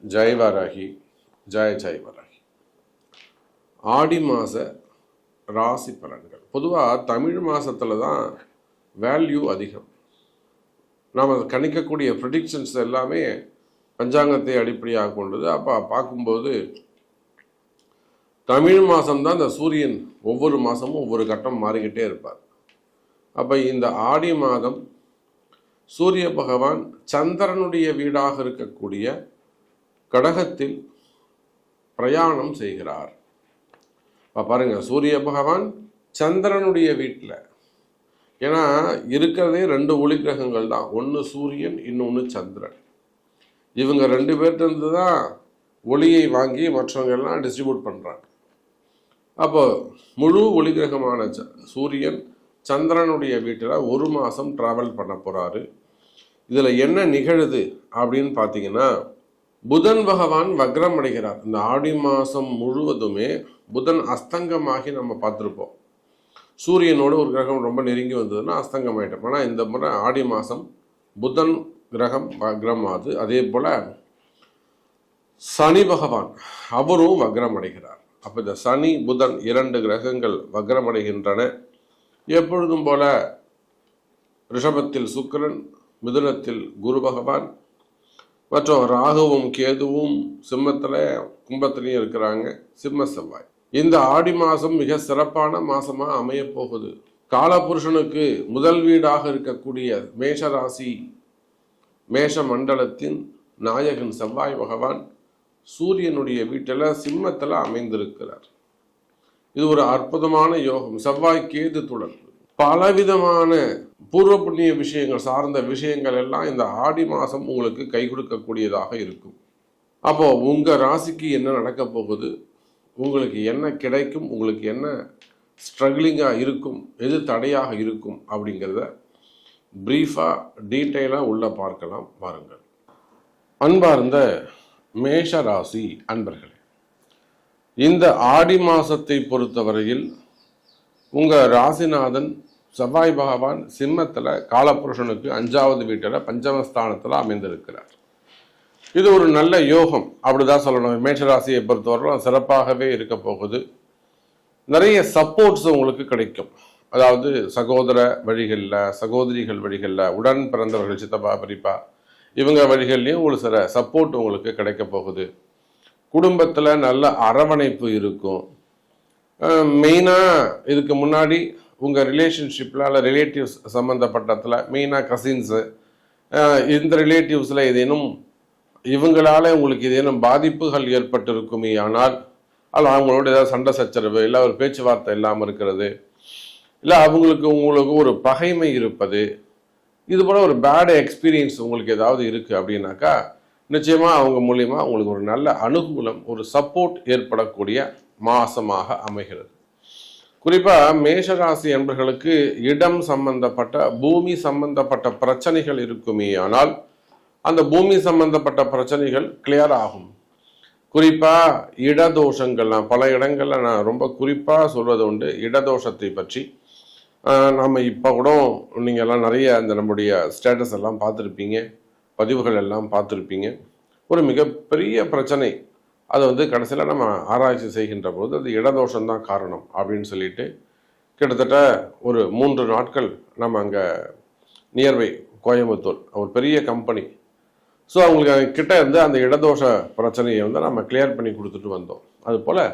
ஜெய் வராகி, ஜெய் வராகி. ஆடி மாத ராசி பலன்கள். பொதுவாக தமிழ் மாதத்தில் தான் வேல்யூ அதிகம். நாம் கணிக்கக்கூடிய ப்ரெடிக்ஷன்ஸ் எல்லாமே பஞ்சாங்கத்தை அடிப்படையாக கொண்டது. அப்போ பார்க்கும்போது தமிழ் மாதம்தான் இந்த சூரியன் ஒவ்வொரு மாதமும் ஒவ்வொரு கட்டம் மாறிக்கிட்டே இருப்பார். அப்போ இந்த ஆடி மாதம் சூரிய பகவான் சந்திரனுடைய வீடாக இருக்கக்கூடிய கடகத்தில் பிரயாணம் செய்கிறார். பாருங்க, சூரிய பகவான் சந்திரனுடைய வீட்டில். ஏன்னா இருக்கிறதே 2 ஒளி கிரகங்கள் தான், ஒன்று சூரியன், இன்னொன்று சந்திரன். இவங்க 2 பேர்கிட்ட தான் ஒளியை வாங்கி மற்றவங்க எல்லாம் டிஸ்ட்ரிபியூட் பண்ணுறாங்க. அப்போ முழு ஒளி கிரகமான சூரியன் சந்திரனுடைய வீட்டில் 1 மாதம் ட்ராவல் பண்ண போகிறாரு. இதில் என்ன நிகழுது அப்படின்னு பார்த்தீங்கன்னா, புதன் பகவான் வக்ரம் அடைகிறார். இந்த ஆடி மாதம் முழுவதுமே புதன் அஸ்தங்கமாகி நம்ம பார்த்துருப்போம். சூரியனோடு ஒரு கிரகம் ரொம்ப நெருங்கி வந்ததுன்னா அஸ்தங்கம் ஆகிட்டோம். ஆனால் இந்த முறை ஆடி மாதம் புதன் கிரகம் வக்ரம் ஆகுது. அதே போல் சனி பகவான் அவரும் வக்ரம் அடைகிறார். அப்போ இந்த சனி புதன் 2 கிரகங்கள் வக்ரம் அடைகின்றன. எப்பொழுதும் போல ரிஷபத்தில் சுக்கிரன், மிதுனத்தில் குரு பகவான், மற்றும் ராகுவும் கேதுவும் சிம்மத்தில் கும்பத்திலையும் இருக்கிறாங்க. சிம்ம செவ்வாய். இந்த ஆடி மாதம் மிக சிறப்பான மாதமாக அமைய போகுது. காலபுருஷனுக்கு முதல் வீடாக இருக்கக்கூடிய மேஷ ராசி, மேஷ மண்டலத்தின் நாயகன் செவ்வாய் பகவான் சூரியனுடைய வீட்டில் சிம்மத்தில் அமைந்திருக்கிறார். இது ஒரு அற்புதமான யோகம். செவ்வாய் கேது தொடர்பு, பலவிதமான பூர்வ புண்ணிய விஷயங்கள் சார்ந்த விஷயங்கள் எல்லாம் இந்த ஆடி மாதம் உங்களுக்கு கை கொடுக்கக்கூடியதாக இருக்கும். அப்போ உங்க ராசிக்கு என்ன நடக்க போகுது, உங்களுக்கு என்ன கிடைக்கும், உங்களுக்கு என்ன ஸ்ட்ரகிளிங்காக இருக்கும், எது தடையாக இருக்கும் அப்படிங்கிறத பிரீஃபாக டீட்டெயிலாக உள்ள பார்க்கலாம். பாருங்கள். அன்பார்ந்த மேஷ ராசி அன்பர்களே, இந்த ஆடி மாதத்தை பொறுத்தவரையில் உங்கள் ராசிநாதன் செவ்வாய் பகவான் சிம்மத்தில் காலபுருஷனுக்கு 5வது வீட்டில் பஞ்சமஸ்தானத்தில் அமைந்திருக்கிறார். இது ஒரு நல்ல யோகம் அப்படிதான் சொல்லணும். மேஷராசியை பொறுத்தவரை சிறப்பாகவே இருக்க போகுது. நிறைய சப்போர்ட்ஸ் உங்களுக்கு கிடைக்கும். அதாவது சகோதர வழிகளில், சகோதரிகள் வழிகளில், உடன் பிறந்தவர்கள், சித்தப்பா பெரியப்பா இவங்க வழிகள்லையும் ஒரு சில சப்போர்ட் உங்களுக்கு கிடைக்க போகுது. குடும்பத்தில் நல்ல அரவணைப்பு இருக்கும். மெயினாக இதுக்கு முன்னாடி உங்கள் ரிலேஷன்ஷிப்பில் அல்ல ரிலேட்டிவ்ஸ் சம்மந்தப்பட்டதில், மெயினாக கசின்ஸு, இந்த ரிலேட்டிவ்ஸில் ஏதேனும் இவங்களால உங்களுக்கு ஏதேனும் பாதிப்புகள் ஏற்பட்டிருக்குமே ஆனால், அல்ல அவங்களோட ஏதாவது சண்டை சச்சரவு, இல்லை ஒரு பேச்சுவார்த்தை இல்லாமல் இருக்கிறது, இல்லை உங்களுக்கு ஒரு பகைமை இருப்பது, இது போல் ஒரு பேட் எக்ஸ்பீரியன்ஸ் உங்களுக்கு ஏதாவது இருக்குது அப்படின்னாக்கா நிச்சயமாக அவங்க மூலியமாக உங்களுக்கு ஒரு நல்ல அனுகூலம், ஒரு சப்போர்ட் ஏற்படக்கூடிய மாதமாக அமைகிறது. குறிப்பாக மேஷராசி என்பர்களுக்கு இடம் சம்பந்தப்பட்ட, பூமி சம்பந்தப்பட்ட பிரச்சனைகள் இருக்குமே ஆனால் அந்த பூமி சம்பந்தப்பட்ட பிரச்சனைகள் கிளியர் ஆகும். குறிப்பாக இடதோஷங்கள், நான் பல இடங்களில் நான் ரொம்ப குறிப்பாக சொல்வது உண்டு இடதோஷத்தை பற்றி. நம்ம இப்போ கூட நீங்கள் எல்லாம் நிறைய அந்த நம்முடைய ஸ்டேட்டஸ் எல்லாம் பார்த்துருப்பீங்க, பதிவுகள் எல்லாம் பார்த்துருப்பீங்க. ஒரு மிகப்பெரிய பிரச்சனை, அதை கடைசியில் நம்ம ஆராய்ச்சி செய்கின்ற போது அது இடதோஷம்தான் காரணம் அப்படின்னு சொல்லிட்டு கிட்டத்தட்ட ஒரு 3 நாட்கள் நம்ம அங்கே நியர்பை கோயம்புத்தூர் ஒரு பெரிய கம்பெனி, ஸோ அவங்களுக்கு கிட்ட இருந்து அந்த இடதோஷ பிரச்சனையை நம்ம கிளியர் பண்ணி கொடுத்துட்டு வந்தோம். அதுபோல்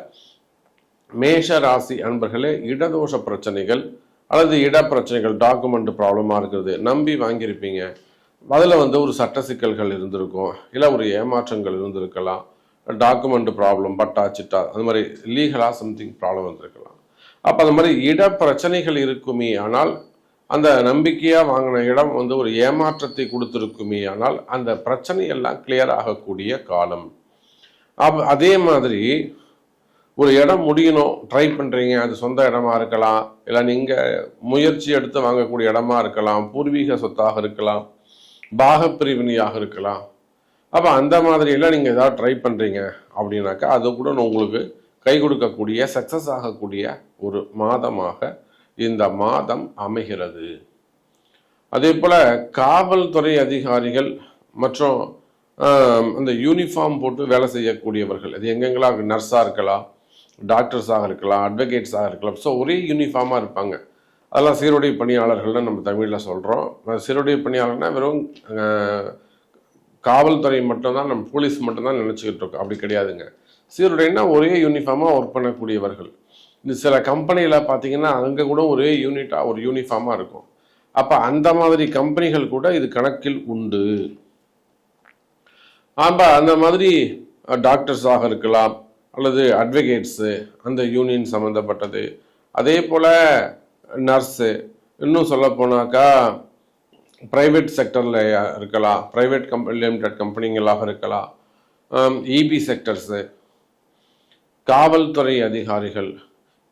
மேஷ ராசி அன்பர்களே, இடதோஷ பிரச்சனைகள் அல்லது இட பிரச்சனைகள், டாக்குமெண்ட் ப்ராப்ளமாக இருக்கிறது, நம்பி வாங்கியிருப்பீங்க, அதில் ஒரு சட்ட சிக்கல்கள் இருந்திருக்கும், இல்லை ஒரு ஏமாற்றங்கள் இருந்திருக்கலாம், டாக்குமெண்ட் ப்ராப்ளம், பட்டா சிட்டா, அது மாதிரி லீகலாக சம்திங் ப்ராப்ளம் வந்திருக்கலாம். அப்போ அந்த மாதிரி இட பிரச்சனைகள் இருக்குமே ஆனால், அந்த நம்பிக்கையாக வாங்கின இடம் ஒரு ஏமாற்றத்தை கொடுத்துருக்குமே ஆனால் அந்த பிரச்சனையெல்லாம் கிளியர் ஆகக்கூடிய காலம். அதே மாதிரி ஒரு இடம் முடியணும், ட்ரை பண்ணுறீங்க, அது சொந்த இடமா இருக்கலாம், இல்லை நீங்கள் முயற்சி எடுத்து வாங்கக்கூடிய இடமா இருக்கலாம், பூர்வீக சொத்தாக இருக்கலாம், பாகப்பிரிவினையாக இருக்கலாம். அப்போ அந்த மாதிரியெல்லாம் நீங்கள் ஏதாவது ட்ரை பண்ணுறீங்க அப்படின்னாக்கா அது கூட உங்களுக்கு கை கொடுக்கக்கூடிய, சக்ஸஸ் ஆகக்கூடிய ஒரு மாதமாக இந்த மாதம் அமைகிறது. அதே போல் காவல்துறை அதிகாரிகள் மற்றும் அந்த யூனிஃபார்ம் போட்டு வேலை செய்யக்கூடியவர்கள், அது எங்கெங்கெல்லாம் நர்ஸாக இருக்கலாம், டாக்டர்ஸாக இருக்கலாம், அட்வொகேட்ஸாக இருக்கலாம். ஸோ ஒரே யூனிஃபார்மாக இருப்பாங்க. அதெல்லாம் சீருடை பணியாளர்கள்னு நம்ம தமிழில் சொல்கிறோம். சீருடை பணியாளர்னா வெறும் காவல்துறை மட்டும்தான், நம்ம போலீஸ் மட்டும்தான் நினச்சிக்கிட்டு இருக்கோம். அப்படி கிடையாதுங்க. சீருடைன்னா ஒரே யூனிஃபார்மாக ஒர்க் பண்ணக்கூடியவர்கள். இந்த சில கம்பெனியில் பார்த்தீங்கன்னா அங்கே கூட ஒரே யூனிட்டாக ஒரு யூனிஃபார்மாக இருக்கும். அப்போ அந்த மாதிரி கம்பெனிகள் கூட இது கணக்கில் உண்டு. அந்த மாதிரி டாக்டர்ஸாக இருக்கலாம் அல்லது அட்வொகேட்ஸு, அந்த யூனியன் சம்மந்தப்பட்டது. அதே போல் நர்ஸு, இன்னும் சொல்ல போனாக்கா ப்ரைவேட் செக்டரில் இருக்கலாம், ப்ரைவேட் லிமிடெட் கம்பெனிகளாக இருக்கலாம், இபி செக்டர்ஸு, காவல்துறை அதிகாரிகள்,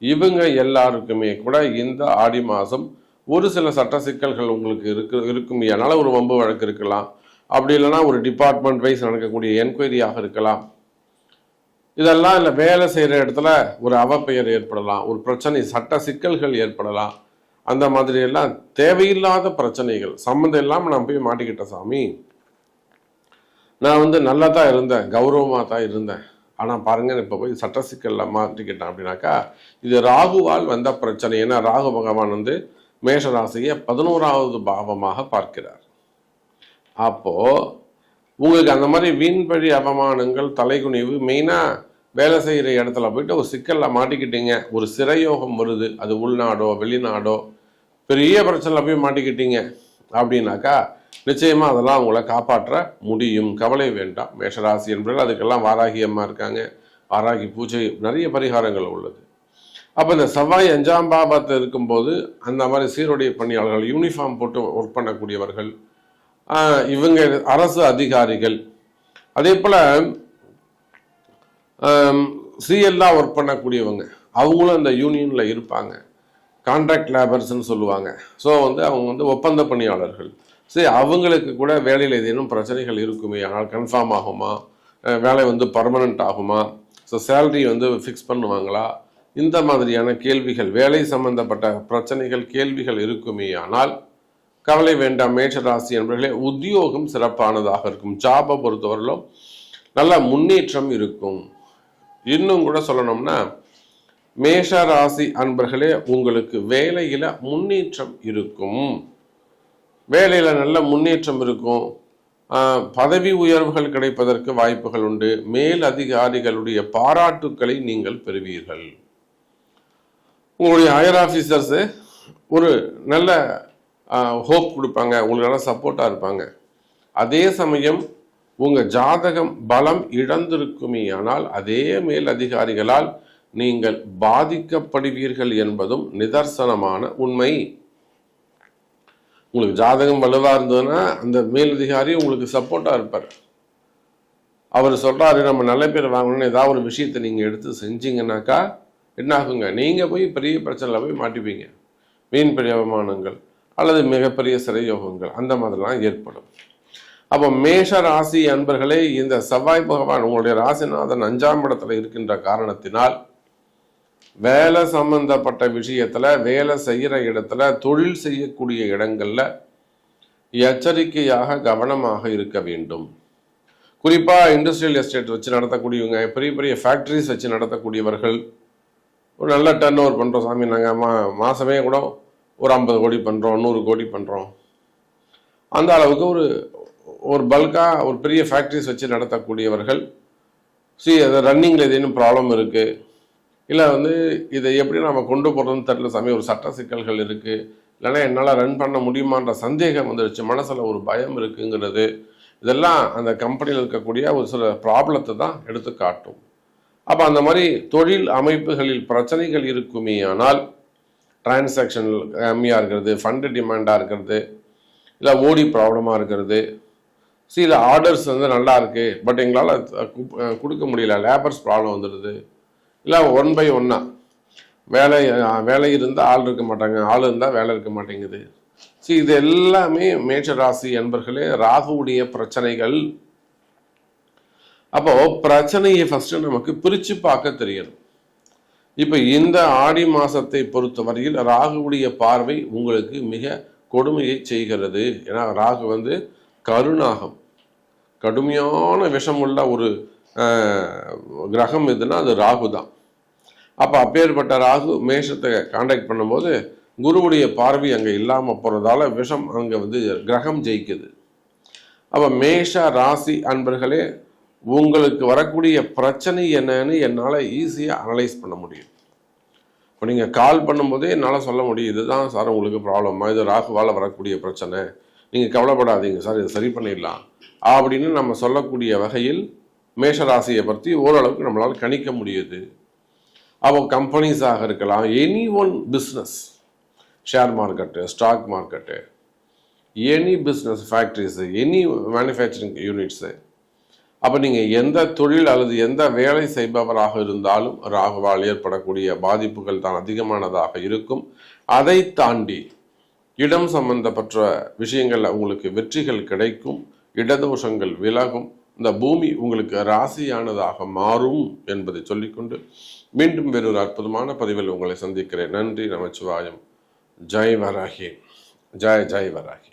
இவங்க எல்லாருக்குமே கூட இந்த ஆடி மாதம் ஒரு சில சட்ட சிக்கல்கள் உங்களுக்கு இருக்கும். அதனால் ஒரு வம்பு வழக்கு இருக்கலாம், அப்படி இல்லைன்னா ஒரு டிபார்ட்மெண்ட் வைஸ் நடக்கக்கூடிய என்கொயரியாக இருக்கலாம். இதெல்லாம் இல்லை, வேலை செய்கிற இடத்துல ஒரு அவப்பெயர் ஏற்படலாம், ஒரு பிரச்சனை, சட்ட சிக்கல்கள் ஏற்படலாம். அந்த மாதிரி எல்லாம் தேவையில்லாத பிரச்சனைகள், சம்மந்தம் இல்லாமல் நான் போய் மாட்டிக்கிட்டேன் சாமி, நான் நல்லா தான் இருந்தேன், கௌரவமாக தான் இருந்தேன், ஆனால் பாருங்க இப்போ போய் சட்ட சிக்கலில் மாட்டிக்கிட்டேன் அப்படின்னாக்கா இது ராகுவால் வந்த பிரச்சனை. ஏன்னா ராகு பகவான் மேஷராசியை 11வது பாவமாக பார்க்கிறார். அப்போ உங்களுக்கு அந்த மாதிரி வீண்பழி அவமானங்கள், தலைகுனிவு, மெயினாக வேலை செய்கிற இடத்துல போயிட்டு ஒரு சிக்கலில் மாட்டிக்கிட்டீங்க, ஒரு சிறையோகம் வருது, அது உள்நாடோ வெளிநாடோ பெரிய பிரச்சனையில் போய் மாட்டிக்கிட்டீங்க அப்படின்னாக்கா நிச்சயமாக அதெல்லாம் உங்களை காப்பாற்ற முடியும். கவலை வேண்டாம் மேஷராசி என்பவர்கள். அதுக்கெல்லாம் வாராகி அம்மா இருக்காங்க, வாராகி பூஜை, நிறைய பரிகாரங்கள் உள்ளது. அப்போ இந்த செவ்வாய் 5ஆம் பாவத்தில் இருக்கும்போது அந்த மாதிரி சீருடை பணியாளர்கள், யூனிஃபார்ம் போட்டு ஒர்க் பண்ணக்கூடியவர்கள், இவங்க அரசு அதிகாரிகள், அதே போல் சிஎல்லாக ஒர்க் பண்ணக்கூடியவங்க, அவங்களும் அந்த யூனியனில் இருப்பாங்க. கான்ட்ராக்ட் லேபர்ஸ்ன்னு சொல்லுவாங்க. ஸோ அவங்க ஒப்பந்த பணியாளர்கள். சரி, அவங்களுக்கு கூட வேலையில் ஏதேனும் பிரச்சனைகள் இருக்குமே, ஆனால் கன்ஃபார்ம் ஆகுமா, வேலை பர்மனண்ட் ஆகுமா, ஸோ சேலரி ஃபிக்ஸ் பண்ணுவாங்களா, இந்த மாதிரியான கேள்விகள், வேலை சம்பந்தப்பட்ட பிரச்சனைகள், கேள்விகள் இருக்குமே. ஆனால் கவலை வேண்டாம் மேஷராசி என்பவர்களே, உத்தியோகம் சிறப்பானதாக இருக்கும். ஜாபை பொறுத்தவரையிலும் நல்ல முன்னேற்றம் இருக்கும். இன்னும் கூட சொல்லணும்னா மேஷராசி அன்பர்களே, உங்களுக்கு வேலையில முன்னேற்றம் இருக்கும். வேலையில நல்ல முன்னேற்றம் இருக்கும். பதவி உயர்வுகள் கிடைப்பதற்கு வாய்ப்புகள் உண்டு. மேல் அதிகாரிகளுடைய பாராட்டுக்களை நீங்கள் பெறுவீர்கள். உங்களுடைய ஹையர் ஆஃபீஸர்ஸு ஒரு நல்ல ஹோப் கொடுப்பாங்க, உங்களுக்கு நல்ல சப்போர்ட்டாக இருப்பாங்க. அதே சமயம் உங்கள் ஜாதகம் பலம் இழந்திருக்குமே ஆனால் அதே மேல் அதிகாரிகளால் நீங்கள் பாதிக்கப்படுவீர்கள் என்பதும் நிதர்சனமான உண்மை. உங்களுக்கு ஜாதகம் வலுவாக இருந்ததுன்னா அந்த மேலதிகாரி உங்களுக்கு சப்போர்ட்டாக இருப்பார். அவர் சொல்கிறாரு நம்ம நல்ல பேர் வாங்கணும்னு ஏதாவது ஒரு விஷயத்தை நீங்கள் எடுத்து செஞ்சீங்கன்னாக்கா என்ன ஆகுங்க, நீங்கள் போய் பெரிய பிரச்சனையில் போய் மாட்டிப்பீங்க. வீண் பெரிய அவமானங்கள் அல்லது மிகப்பெரிய சிறையோகங்கள் அந்த மாதிரிலாம் ஏற்படும். அப்போ மேஷ ராசி அன்பர்களே, இந்த செவ்வாய் பகவான் உங்களுடைய ராசிநாதன் 5ஆம் இடத்துல இருக்கின்ற காரணத்தினால் வேலை சம்பந்தப்பட்ட விஷயத்துல, வேலை செய்கிற இடத்துல, தொழில் செய்யக்கூடிய இடங்கள்ல எச்சரிக்கையாக கவனமாக இருக்க வேண்டும். குறிப்பாக இண்டஸ்ட்ரியல் எஸ்டேட் வச்சு நடத்தக்கூடியவங்க, பெரிய பெரிய ஃபேக்ட்ரிஸ் வச்சு நடத்தக்கூடியவர்கள், ஒரு நல்ல டர்ன் ஓவர் பண்ணுறோம் சாமி, நாங்கள் மாதமே கூட ஒரு 50 கோடி பண்ணுறோம், 100 கோடி பண்ணுறோம், அந்த அளவுக்கு ஒரு பல்காக ஒரு பெரிய ஃபேக்ட்ரிஸ் வச்சு நடத்தக்கூடியவர்கள், அது ரன்னிங்கில் ஏதேனும் ப்ராப்ளம் இருக்குது, இல்லை இதை எப்படி நம்ம கொண்டு போகிறதுன்னு தெரியல சாமி, ஒரு சட்ட சிக்கல்கள் இருக்குது, இல்லைன்னா என்னால் ரன் பண்ண முடியுமான்ற சந்தேகம் வந்துடுச்சு, மனசில் ஒரு பயம் இருக்குங்கிறது, இதெல்லாம் அந்த கம்பெனியில் இருக்கக்கூடிய ஒரு சில ப்ராப்ளத்தை தான் எடுத்து காட்டும். அப்போ அந்த மாதிரி தொழில் அமைப்புகளில் பிரச்சனைகள் இருக்குமே ஆனால், டிரான்சாக்ஷன் கம்மியாக இருக்கிறது, ஃபண்டு டிமாண்டாக இருக்கிறது, இல்லை ஓடி ப்ராப்ளமாக இருக்கிறது, சில ஆர்டர்ஸ் நல்லா இருக்குது பட் எங்களால் கொடுக்க முடியல, லேபர்ஸ் ப்ராப்ளம் வந்துடுது, இல்லை 1 by 1 வேலை இருந்தால் ஆள் இருக்க மாட்டாங்க, ஆள் இருந்தால் வேலை இருக்க மாட்டேங்குது. இது எல்லாமே மேஷராசி என்பர்களே ராகுவுடைய பிரச்சனைகள். அப்போ பிரச்சனையை ஃபர்ஸ்ட் நமக்கு பிரித்து பார்க்க தெரியணும். இப்போ இந்த ஆடி மாசத்தை பொறுத்தவரையில் ராகுவுடைய பார்வை உங்களுக்கு மிக கொடுமையை செய்கிறது. ஏன்னா ராகு கருநாகம், கடுமையான விஷம் உள்ள ஒரு கிரகம் எதுனா அது ராகு தான். அப்போ அப்பேற்பட்ட ராகு மேஷத்தை கான்டாக்ட் பண்ணும்போது குருவுடைய பார்வை அங்கே இல்லாமல் போகிறதால விஷம் அங்கே வந்து கிரகம் ஜெயிக்குது. அப்போ மேஷ ராசி அன்பர்களே, உங்களுக்கு வரக்கூடிய பிரச்சனை என்னன்னு என்னால் ஈஸியாக அனலைஸ் பண்ண முடியும். இப்போ நீங்கள் கால் பண்ணும்போதே என்னால் சொல்ல முடியும், இதுதான் சார் உங்களுக்கு ப்ராப்ளமா, இது ராகுவால் வரக்கூடிய பிரச்சனை, நீங்கள் கவலைப்படாதீங்க சார், இதை சரி பண்ணிடலாம் அப்படின்னு நம்ம சொல்லக்கூடிய வகையில் மேஷராசியை பற்றி ஓரளவுக்கு நம்மளால் கணிக்க முடியுது. அப்போ கம்பெனிஸாக இருக்கலாம், any one business, share market, stock market, any business, factories, any manufacturing units. அப்போ நீங்கள் எந்த தொழில் அல்லது எந்த வேலை செய்பவராக இருந்தாலும் ராகுவால் ஏற்படக்கூடிய பாதிப்புகள் தான் அதிகமானதாக இருக்கும். அதை தாண்டி இடம் சம்பந்தப்பட்ட விஷயங்களில் உங்களுக்கு வெற்றிகள் கிடைக்கும், இடதோஷங்கள் விலகும், இந்த பூமி உங்களுக்கு ராசியானதாக மாறும் என்பதை சொல்லிக்கொண்டு மீண்டும் வேறொரு அற்புதமான பதிவில் உங்களை சந்திக்கிறேன். நன்றி. நமச்சிவாயம். ஜெய் வராகி. ஜெய் ஜெய் வராகி.